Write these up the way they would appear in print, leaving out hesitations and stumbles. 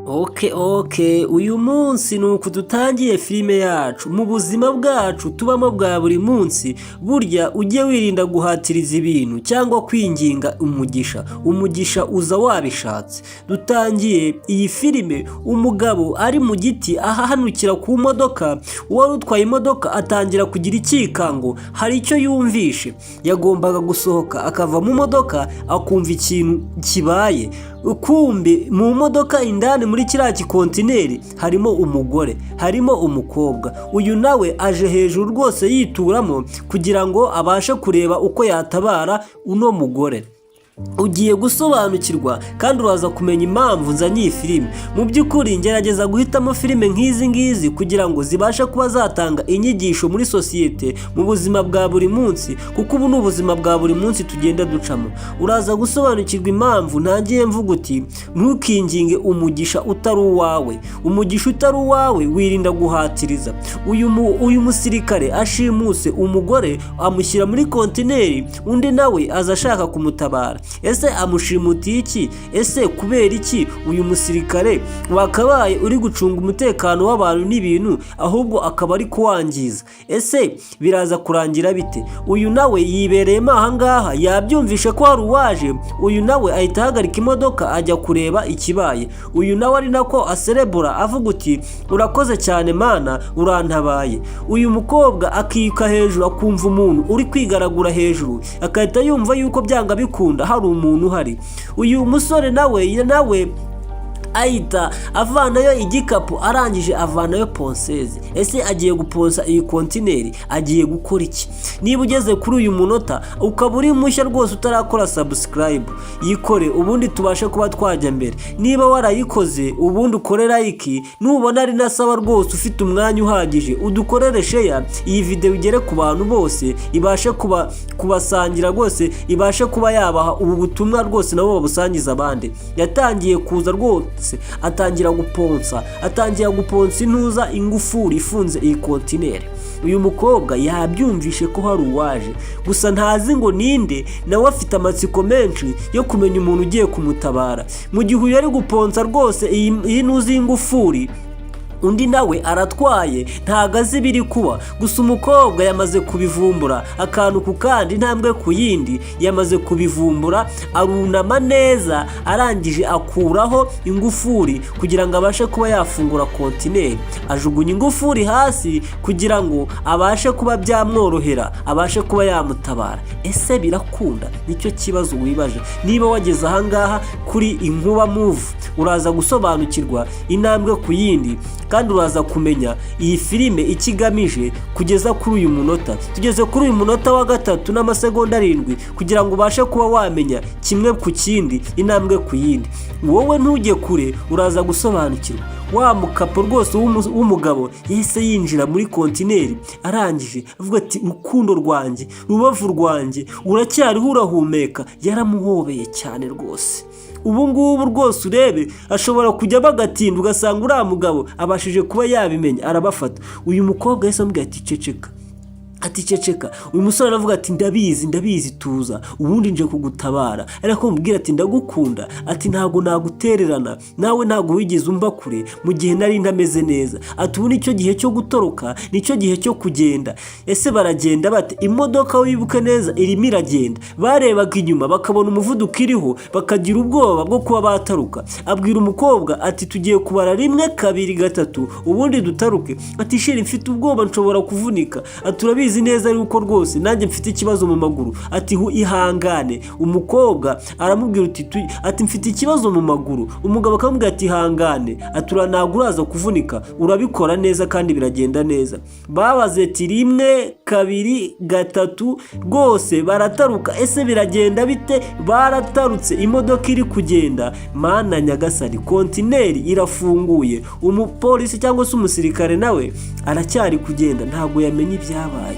Uyu munsi ni uku dutangiye filime yacu. Mu buzima bwacu tubamo bwa buri munsi, burya ujye wirinda guhatiriza ibintu cyangwa kwinginga umugisha uza wabishatse. Dutangiye iyi filime umugabo ari mu giti ahahanukira ku modoka, uwari utwaye imodoka atangira kugira icyikango, hari icyo yumvishe. Yagombaga gusohoka akava mu modoka akumva ikintu kibaye. Kumbe mu modoka indani muri kiriya gikontineri harimo umugore, harimo umukobwa. Uyu nawe aje hejuru rwose yituramo kugira ngo abashe kureba uko yatabara uno mugore. Ugiye gusobanukirwa kandi uraza kumenya impamvu nzanye iyi filime. Mu by'ukuri ngerageza guhitamo filime nk'izi ngizi kugira ngo zibashe kuba zatanga inyigisho muri sosiyete mu buzima bwa buri munsi, kuko ubu ni ubuzima bwa buri munsi tugenda ducamo. Uraza gusobanukirwa impamvu ntangiye mvuga uti ntukinginge umugisha utari uwawe. Umugisha utari uwawe wirinda guhatiriza. Uyu musirikare ashimuse umugore amushyira muri kontineri, undi nawe aza ashaka kumutabara. Ese amushimutiye iki? Ese kubera iki uyu musirikare wakabaye uri gucunga umutekano w'abantu n'ibintu, ahubwo akaba ari kuwangiza? Ese biraza kurangira bite? Uyu nawe yibereyemo ahangaha, yabyumvishe ko hari uwaje. Uyu nawe ahita ahagarika imodoka ajya kureba ikibaye. Uyu nawe ari nako aserebura avuga uti urakoze cyane mana, urantabaye. Uyu mukobwa akika hejuru akumva umuntu uri kwigaragura hejuru, akahita yumva yuko byanga bikunda hari umuntu uhari. Uyu musore nawe ahita avanayo igikapu, arangije avanayo ponseze. Ese agiye guponsa iyi kontineri, agiye gukora iki? Niba ugeze kuri uyu munota ukaba uri mushya rwose utarakora subscribe, yikore ubundi tubashe kuba twajya mbere. Niba warayikoze ubundi ukore like, nubona ari nasaba rwose ufite umwanya uhagije udukorere share, iyi video igere ku bantu bose, ibashe kubasangira rwose, ibashe kuba yabaha ubu butumwa rwose nabo babusangiza abandi. Yatangiye kuza rwose atangira guponsa intuza ingufuri ifunze iyi kontineri. Uyu mukobwa yabyumvishe ko hari uwaje, gusa ntazi ngo ninde. Nawe afite amatsiko menshi yo kumenya umuntu ugiye kumutabara. Mu gihe uyu ari guponsa rwose iyi ntuza y'ingufuri, undi nawe aratwaye, ntago azi biri kuba. Gusa umukobwa yamaze kubivumbura, akantu ku kandi, intambwe ku yindi, yamaze kubivumbura. Arunama neza, arangije akuraho ingufuri kugira ngo abashe kuba yafungura kontineri. Ajugunya ingufuri hasi kugira ngo abashe kuba byamworohera, abashe kuba yamutabara. Ese birakunda? Nicyo kibazo wibaje. Niba wageze ahangaha kuri Inkuba Move, uraza gusobanukirwa intambwe ku yindi, kandi uraza kumenya iyi filime ikigamije kugeza kuri uyu munota. Tugeze kuri uyu munota wa 3 n'amasegonda 7 kugira ngo ubashe kuba wamenya kimwe ku kindi, intambwe ku yindi. Wowe ntujye kure, uraza gusobanukirwa. Wa mukapo rwose w'umugabo yahise yinjira muri kontineri, arangije avuga ati urukundo rwanjye, rubavu rwanjye, uracyariho urahumeka. Yaramuhobeye cyane rwose. Ubu ngubu rwose urebe ashobora kujya bagatinda ugasanga uriya mugabo abashije kuba yabimenya, arabafata. Uyu mukobwa yahise amubwira ati ceceka. Uyu musore aravuga ati ndabizi tuza, ubundi nje kugutabara. Ariko mubwira ati ndagukunda, ati ntago nagutererana, nawe ntago wigeze umva kure mu gihe nari ntameze neza. Ati ubu nicyo gihe cyo gutoroka, nicyo gihe cyo kugenda. Ese baragenda bate? Imodoka wibuke neza irimo iragenda. Barebaga inyuma bakabona umuvuduko iriho, bakagira ubwoba bwo kuba bataruka. Abwira umukobwa ati tugiye kubara 1 2 3 ubundi dutaruke. Ati sheri mfite ubwoba nshobora kuvunika. Ati urabizi neza yuko rwose nanjye mfite ikibazo mu maguru. Ati ihangane. Umukobwa aramubwira ati mfite ikibazo mu maguru. Umugabo akamubwira ati ihangane, ati ntabwo uraza kuvunika, urabikora neza kandi biragenda neza. Babaze ati 1 2 3 rwose barataruka. Ese biragenda bite? Baratarutse, imodoka iri kugenda. Mana nyagasani, kontineri irafunguye. Umupolisi cyangwa se umusirikare nawe aracyari kugenda, ntabwo yamenye ibyabaye.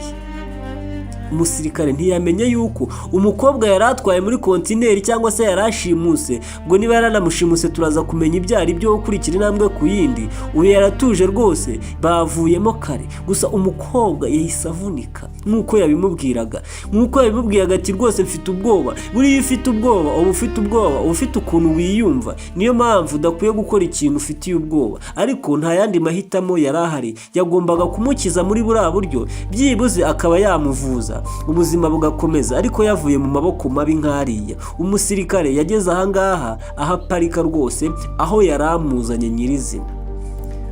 Umusirikare ntiyamenye yuko umukobwa yaratwaye muri kontineri cyangwa se yarashimuse. Ngo niba yaranamushimuse turaza kumenya ibyari byo gukurikira intambwe ku yindi. Uyu yaratuje rwose, bavuyemo kare. Gusa umukobwa yahise avunika. nk'uko yabimubwiraga ati rwose mfite ubwoba. Buriya ufite ubwoba uba ufite ukuntu wiyumva, niyo mpamvu udakwiye gukora ikintu ufitiye ubwoba. Ariko nta yandi mahitamo yari ahari, yagombaga kumukiza muri buriya buryo, byibuze akaba yamuvuza ubuzima bugakomeza. Ariko yavuye mu maboko mabi nk'ariya. Umusirikare yageze ahangaha aho aparika rwose, aho yari amuzanye nyirizina.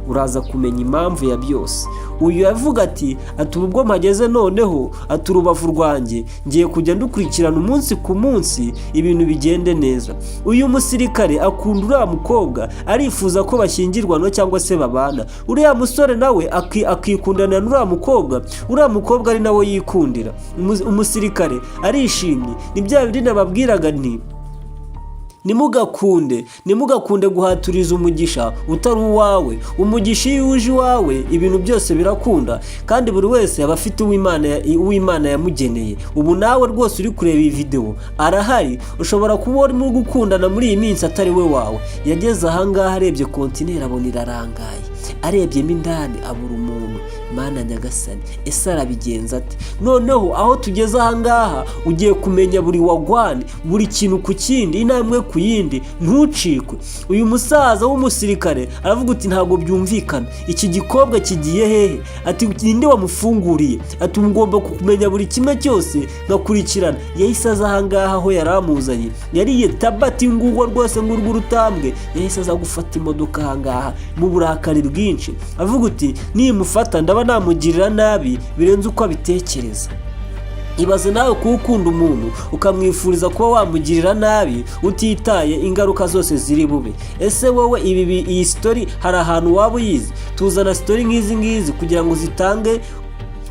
Uraza kumenya impamvu ya byose. Uyu yavuga ati ubwo mpageze noneho, urubavu rwanjye ngiye kujya ndukurikirana umunsi ku munsi ibintu bigende neza. Uyu musirikare akunda uriya mukobwa, arifuza ko bashyingirwana cyangwa se babana. Uriya musore nawe akikundana n'uriya mukobwa ari nawe yikundira. Umusirikare arishimye. Ni bya bindi nababwiraga nti nimugakunde guhaturiza umugisha utari uwawe. Umugisha iyo uje iwawe ibintu byose birakunda, kandi buri wese aba afite uw'Imana yamugeneye. Ubu nawe rwose uri kureba iyi video arahari, ushobora kuba urimo gukundana muri iyi minsi atari we wawe. Yageze ahangaha arebye kontineri abona irarangaye, arebyemo indani abura umuntu. Mana Nyagasani, ese arabigenza ate? Noneho aho tugeze ahangaha ugiye kumenya buri wagwane, buri kintu ku kindi, intambwe ku yindi, ntucikwe. Uyu musaza w'umusirikare aravuga ati ntabwo byumvikana, iki gikobwa kigiye hehe? Ati ninde wamufunguriye? Ati mugomba kumenya buri kimwe cyose ngakurikirana. Yahise aza ahangaha aho yaramuzanye, yariye tabati ngurwa rwose ngurwa urutambwe. Yahise aza gufata imodoka ahangaha mu burakari bwinshi, avuga uti nimufata ndaba namugirira nabi birenze uko abitekereza. Ibaze nawe kuwukunda umuntu ukamwifuriza kuba wamugirira nabi utitaye ingaruka zose ziri bube. Ese wowe iyi story hari ahantu waba uyizi? Tuzana story nk'izi kugira ngo zitange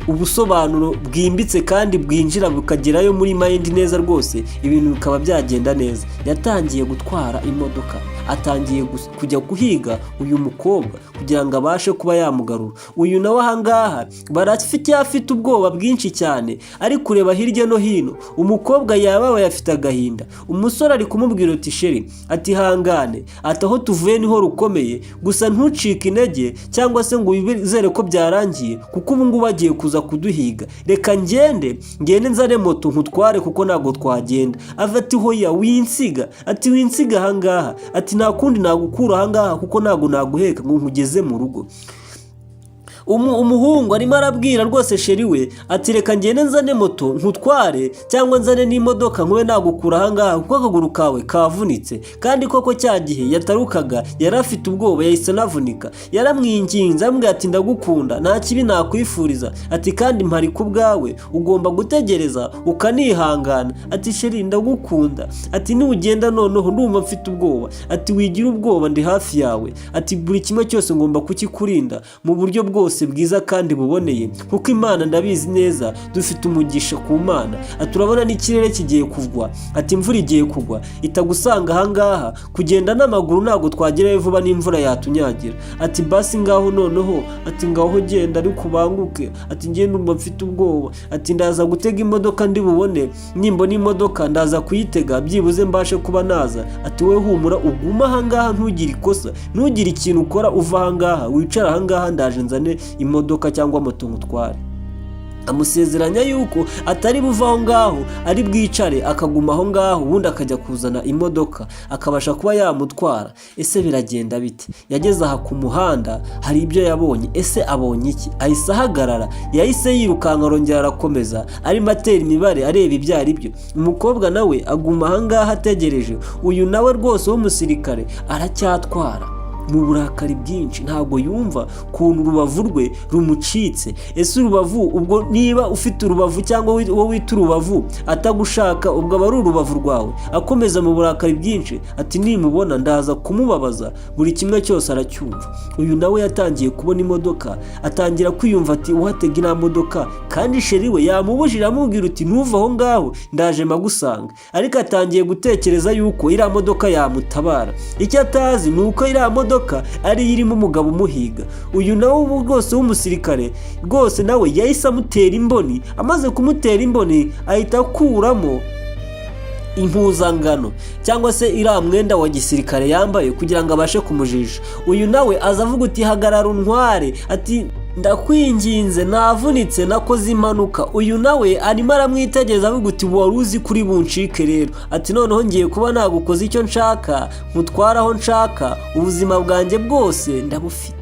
ubusobanuro bwimbitse kandi bwinjira bukagerayo muri mind neza rwose, ibintu bikaba byagenda neza. Yatangiye gutwara imodoka, atangiye kujya guhiga uyu mukobwa kugira ngo abashe kuba yamugarura. Uyu nawe ahangaha afite ubwoba bwinshi cyane, ari kureba hirya no hino. Umukobwa yababaye, afite agahinda. Umusore ari kumubwira ati sheri, ati hangane, ati aho tuvuye niho rukomeye, gusa ntucike intege cyangwa se ngo wizere ko byarangiye, kuko ubu ngubu bagiye kuza kuduhiga. Reka ngende nzane moto nkutware kuko ntabwo twagenda. Ati hoya winsiga, ati winsiga ahangaha, ati nta kundi nagukura ahangaha kuko ntabwo naguheka ngo nkugeze mu rugo. Umuhungu arimo arabwira rwose sheri we ati reka ngende nzane moto nkutware cyangwa nzane n'imodoka nkube nagukura ahangaha kuko akaguru kawe kavunitse. Kandi koko cya gihe yatarukaga yari afite ubwoba, yahise anavunika. Yaramwinginze amubwira ati ndagukunda, nta kibi nakwifuriza, ati kandi mpari ku bwawe, ugomba gutegereza ukanihangana. Ati sheri ndagukunda, ati niugenda noneho ndumva mfite ubwoba, ati wigira ubwoba ndi hafi yawe, ati buri kimwe cyose ngomba kukikurinda mu buryo bwose bwiza kandi buboneye, kuko Imana ndabizi neza dufite umugisha ku Mana. Turabona n'ikirere kigiye kugwa, ati imvura igiye kugwa, itagusanga ahangaha, kugenda n'amaguru ntabwo twagerayo vuba n'imvura yatunyagira. Ati basi ngaho noneho, ati ngaho genda ariko ubanguke, ati ngende umva mfite ubwoba, ati ndaza gutega imodoka ndi bubone, nimbona imodoka ndaza kuyitega byibuze mbashe kuba naza. Ati we humura uguma ahangaha, ntugire ikosa, ntugire ikintu ukora, uva ahangaha wicara ahangaha, ndaje nzane imodoka cyangwa moto ngutware. Amusezeranya yuko atari buva aho ngaho, ari bwicare akaguma aho ngaho, ubundi akajya kuzana imodoka akabasha kuba yamutwara. Ese biragenda bite? Yageze aha ku muhanda, hari ibyo yabonye. Ese abonye iki? Ahise ahagarara, yahise yirukanka arongera arakomeza, arimo atera imibare areba ibyo ari byo. Umukobwa nawe aguma aha ngaha ategereje. Uyu nawe rwose w'umusirikare aracyatwara mu burakari bwinshi, ntabwo yumva kuntu urubavu rwe rumucitse. Ese urubavu ubwo niba ufite urubavu cyangwa wowe wita urubavu atagushaka, ubwo aba ari urubavu rwawe. Akomeza mu burakari bwinshi, ati nimubona ndaza kumubabaza, buri kimwe cyose aracyumva. Uyu nawe yatangiye kubona imodoka, atangira kwiyumva ati uhatega ina modoka, kandi sheri we yamubujira amubwira uti ntuva aho ngaho ndaje magusanga. Ariko atangiye gutekereza yuko iriya modoka yamutabara. Icyo atazi ni uko iriya modoka ari irimo umugabo umuhiga. Uyu nawe ubu rwose w'umusirikare rwose nawe yahise amutera imboni. Amaze kumutera imboni ahita akuramo impuzangano cyangwa se iriya mwenda wa gisirikare yambaye kugira ngo abashe kumujisha. Uyu nawe aza avuga uti hagarara untware, ati ndakwinginze navunitse nakoze impanuka. Uyu nawe arimo aramwitegereza avuga uti wari uzi kuri buncike rero, ati noneho ngiye kuba nagukoze icyo nshaka, nkutwara aho nshaka, ubuzima bwanjye bwose ndabufite,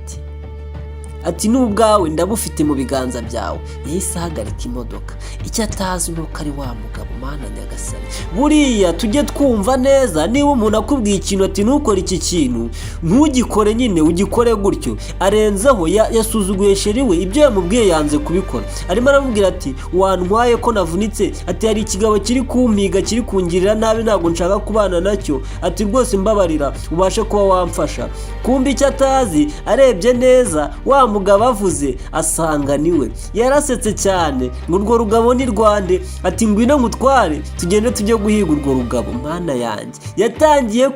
ati n'ubwawe ndabufite mu biganza byawe. Yahise ahagarika imodoka. Icyo atazi nuko ari wa mugabo, Mana Nyagasani. Buriya tujye twumva neza, niba umuntu akubwiye ikintu ati ntukore iki kintu, ntugikore nyine, ugikore gutyo. Arenzaho yasuzuguye sheri we, ibyo yamubwiye yanze kubikora. Arimo aramubwira ati wantwaye ko navunitse, ati hari ikigabo kiri kumpiga, kiri kungirira nabi, ntabwo nshaka kubana nacyo, ati rwose mbabarira ubashe kuba wamfasha. Kumbi icyo atazi, arebye neza wa mugabo avuze asanga niwe. Yarasetse cyane ngo urwo rugabo ni rwande, ati ngwino nkutware tugende tujye guhiga urwo rugabo. Mana yanjye, yatangiye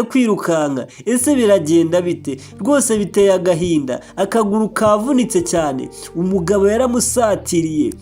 kwirukanka. Ese biragenda bite? Rwose biteye agahinda, akaguru kavunitse cyane. Umugabo yaramusatiriye,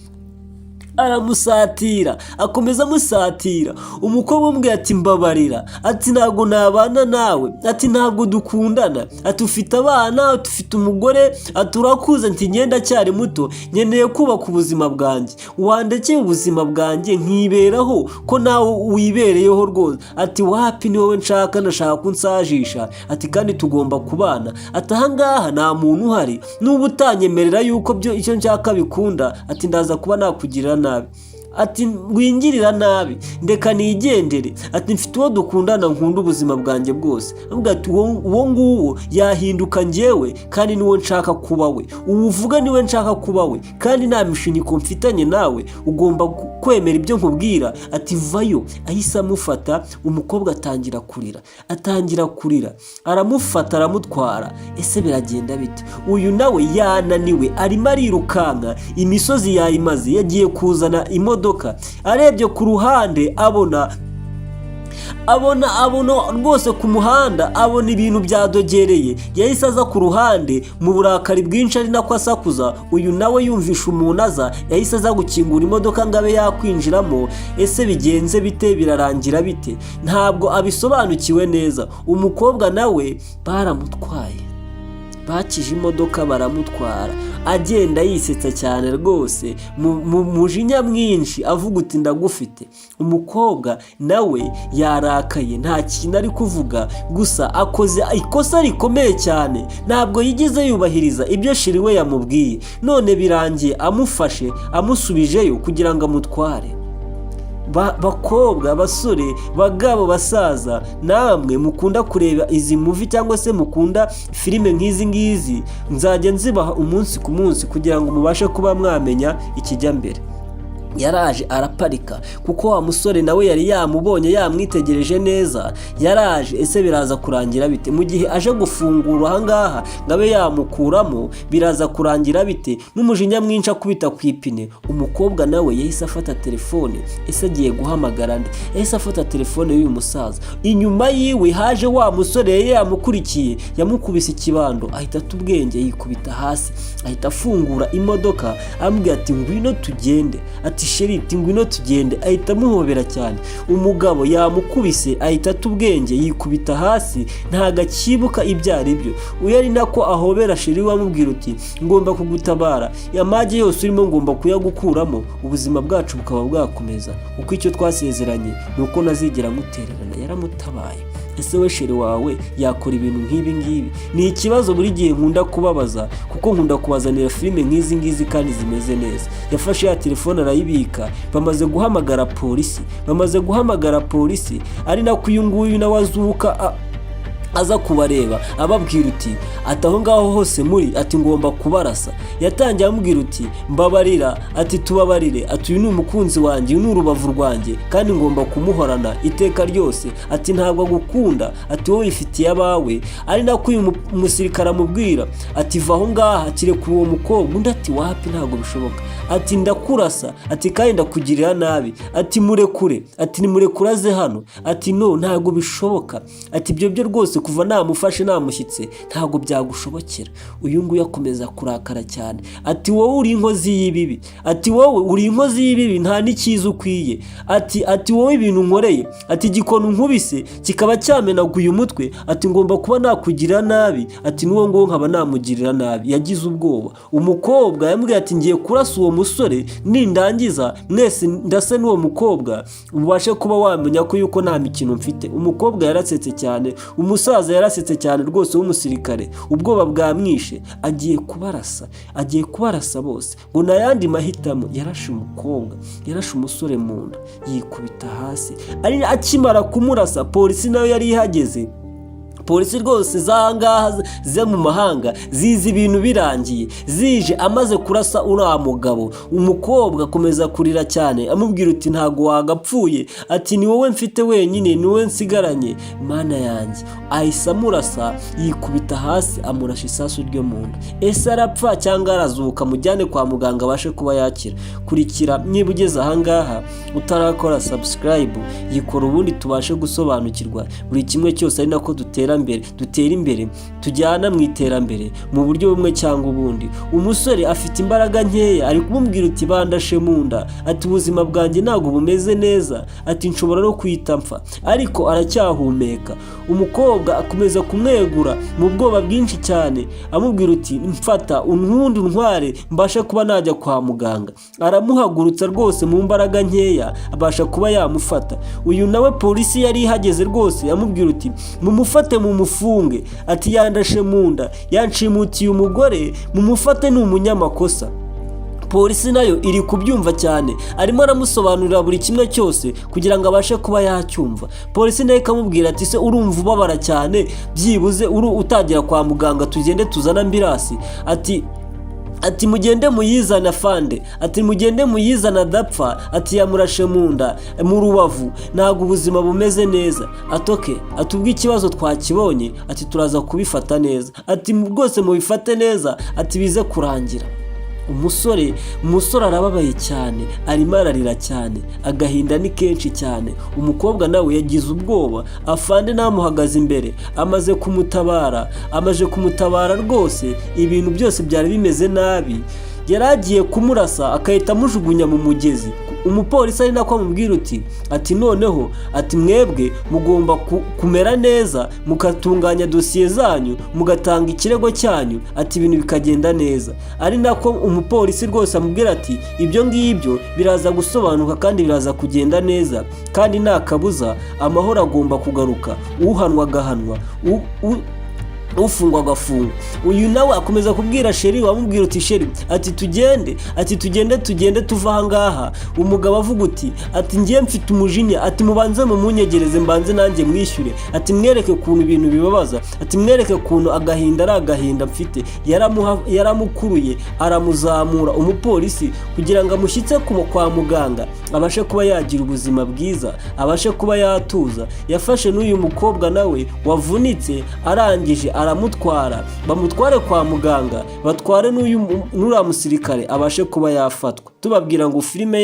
aramusatira, akomeza amusatira. Umukobwa umwe ati mbabarira, ati ntabwo nabana nawe, ati ntabwo dukundana, ati ufite abana, ufite umugore, ati urakuze, ati ngenda cyari muto, nkeneye kubaka ubuzima bwanjye, wandekeye ubuzima bwanjye nkiberaho ko nawe wibereyeho rwose. Ati wapi, ni wowe nshaka, ndashaka kunsajisha, ati kandi tugomba kubana, ati ahangaha nta muntu uhari, n'ubu utanyemerera yuko byo icyo nshaka bikunda, ati ndaza kuba nakugirira nabi, ati wingirira nabi, ndeka nigendere, ati mfite uwo dukundana, nkunda ubuzima bwanjye bwose. Avuga ati uwo nguwo yahinduka njyewe, kandi niwe nshaka kuba we, uvuga niwe nshaka kuba we, kandi nta mishinyiko mfitanye nawe, ugomba kwemera ibyo nkubwira. Ati vayo. Ahise amufata. Umukobwa atangira kurira, aramufata aramutwara. Ese biragenda bite? Uyu nawe yananiwe, arimo arirukanka, imisozi yayimaze, yagiye kuzana imodoka. Arebye ku ruhande abona rwose ku muhanda, abona ibintu byadogereye. Yahise aza ku ruhande mu burakari bwinshi, ari nako asakuza. Uyu nawe yumvisha umuntu aza, yahise aza gukingura imodoka ngo abe yakwinjiramo. Ese bigenze bite? Birarangira bite? Ntabwo abisobanukiwe neza. Umukobwa nawe baramutwaye, bakije imodoka baramutwara, agenda yisetsa cyane rwose, mu mujinya mwinshi, avuga uti ndagufite. Umukobwa nawe yarakaye, nta kintu ari kuvuga, gusa akoze ikosa rikomeye cyane. Ntabwo yigeze yubahiriza ibyo sheri we yamubwiye, none birangiye amufashe amusubijeyo kugira ngo amutware. Bakobwa, basore, bagabo, basaza, namwe mukunda kureba izi movie cyangwa se mukunda filime nk'izi ngizi, nzajya nzibaha umunsi ku munsi kugira ngo mubashe kuba mwamenya ikijya mbere. Yaraje araparika, kuko wa musore nawe yari yamubonye, yamwitegereje neza. Yaraje. Ese biraza kurangira bite? Mu gihe aje gufungura ahangaha ngabe yamukuramo, biraza kurangira bite? N'umujinya mwinshi akubita ku ipine. Umukobwa nawe yahise afata telefone. Ese agiye guhamagara nde? Yahise afata telefone y'uyu musaza. Inyuma yiwe haje wa musore yamukurikiye, yamukubise ikibando, ahita atubwenge, yikubita hasi, ahita afungura imodoka, ambwira ati ngwino tugende. Ati sheri, ngwino tugende. Ahita amuhobera cyane. Umugabo yamukubise, ahita atubwenge, yikubita hasi, ntago akibuka ibyo ari byo. Uyu ari nako ahobera sheri wamubwira uti ngomba kugutabara, amage yose urimo ngomba kuyagukuramo, ubuzima bwacu bukaba bwakomeza, uko icyo twasezeranye nuko nazigera mutererana. Yaramutabaye. Ese we sheri wawe yakora ibintu nk'ibi ngibi? Ni ikibazo buri gihe nkunda kubabaza, kuko nkunda kubazanira filime nk'izi ngizi kandi zimeze neza. Yafashe ya telefone arayibika. Bamaze guhamagara polisi, ari nako uyu nguyu nawe azuka aza kubareba, ababwira uti ati aho ngaho hose muri, ati ngomba kubarasa. Yatangiye amubwira uti mbabarira, ati tubabarire, ati uyu ni umukunzi wanjye, uyu ni urubavu rwanjye, kandi ngomba kumuhorana iteka ryose, ati ntabwo agukunda, ati wowe wifitiye abawe. Ari nako uyu umusirikare amubwira ati va aho ngaha, ati reka uwo mukobwa. Undi ati wapi, ntabwo bishoboka, ati ndakurasa, ati kandi ndakugirira nabi, ati murekure, ati nimurekure aze hano, ati no, ntabwo bishoboka, ati ibyo byo rwose kuva namufashe namushyitse ntabwo byagushobokera. Uyu nguyu akomeza kurakara cyane ati wowe uri inkozi y'ibibi, ati wowe uri inkozi y'ibibi nta n'ikiza ukwiye, ati wowe ibintu nkoreye, ati igikono nkubise kikaba cyamenaguye umutwe, ati ngomba kuba nakugira nabi, ati n'uwo nguwo nkaba namugirira nabi. Yagize ubwoba. Umukobwa yambwiye ati ngiye kurasa uwo musore, nindangiza mwese ndase n'uwo mukobwa ubashe kuba wamenya ko yuko nta mikino mfite. Umukobwa yarasetse cyane, umusaza yarasetse cyane rwose w'umusirikare, ubwoba bwamwishe. Agiye kubarasa bose ngo nta yandi mahitamo. Yarashe umukobwa, yarashe umusore mu nda, yikubita hasi. Ari akimara kumurasa, polisi nayo yari ihageze. Polisi rwose zangaha ze mu mahanga zizi ibintu birangiye, zije amaze kurasa uriya mugabo. Umukobwa akomeza kurira cyane amubwira uti ntago wagapfuye, ati ni wowe mfite wenyine, ni wowe nsigaranye mana yanjye. Ahise amurasa, yikubita hasi, amurasha isasu ryo mu nda. Ese arapfa cyangwa arazuka? Mujyane kwa muganga abashe kuba yakira. Kurikira niba ugeze ahangaha utarakora subscribe, yikora ubundi tubashe gusobanukirwa buri kimwe cyose, ari nako dutera imbere tujyana mu iterambere mu buryo bumwe cyangwa ubundi. Umusore afite imbaraga nkeya, ari kumubwira uti bandashe mu nda, ati ubuzima bwanjye ntabwo bumeze neza, ati nshobora no kwita mpfa, ariko aracyahumeka. Umukobwa akomeza kumwegura mu bwoba bwinshi cyane, amubwira uti mfata unkundi untware mbashe kuba najya kwa muganga. Aramuhagurutsa rwose mu mbaraga nkeya, abasha kuba yamufata. Uyu nawe polisi yari ihageze rwose, amubwira uti mumufate mumufunge, ati yandashe mu nda, yanshimutiye umugore, mumufate ni umunyamakosa. Polisi nayo iri kubyumva cyane, arimo aramusobanurira buri kimwe cyose kugira ngo abashe kuba yacyumva. Polisi nayo ikamubwira ati se urumva ubabara cyane, byibuze utagera kwa muganga tugende tuzana ambirasi, ati mugende muyizana fande, ati mugende muyizana adapfa, ati yamurashe mu nda mu rubavu, ntabwo ubuzima bumeze neza. Atoke atubwe ikibazo twakibonye, ati turaza kubifata neza, ati rwose mubifate neza, ati bize kurangira. Umusore arababaye cyane, arimo ararira cyane, agahinda ni kenshi cyane. Umukobwa nawe yagize ubwoba, afande namuhagaze imbere, amaze kumutabara rwose, ibintu byose byari bimeze nabi. Yaragiye kumurasa akahita amujugunya mu mugezi. Umupolisi ari nako amubwira uti ati noneho, ati mwebwe mugomba kumera neza, mukatunganya dosiye zanyu, mugatanga ikirego cyanyu, ati ibintu bikagenda neza. Ari nako umupolisi rwose amubwira ati ibyo ngibyo biraza gusobanuka kandi biraza kugenda neza, kandi nta kabuza amahoro agomba kugaruka, uhanwa agahanwa, ufungwa agafungwa. Uyu nawe akomeza kubwira sheri, wamubwira uti sheri, ati tugende tuva ahangaha. Umugabo avuga uti ati ngiye mfite umujinya, ati mubanze mumunyegereze mbanze nanjye mwishyure, ati mwereke ukuntu ibintu bibabaza, ati mwereke ukuntu agahinda ari agahinda mfite. Yaramukuruye aramuzamura umupolisi kugira ngo amushyitse kwa muganga, abashe kuba yagira ubuzima bwiza, abashe kuba yatuza. Yafashe n'uyu mukobwa nawe wavunitse, arangije aramutwara, bamutware kwa muganga, batware n'uriya musirikare abashe kuba yafatwa. Tubabwira ngo filime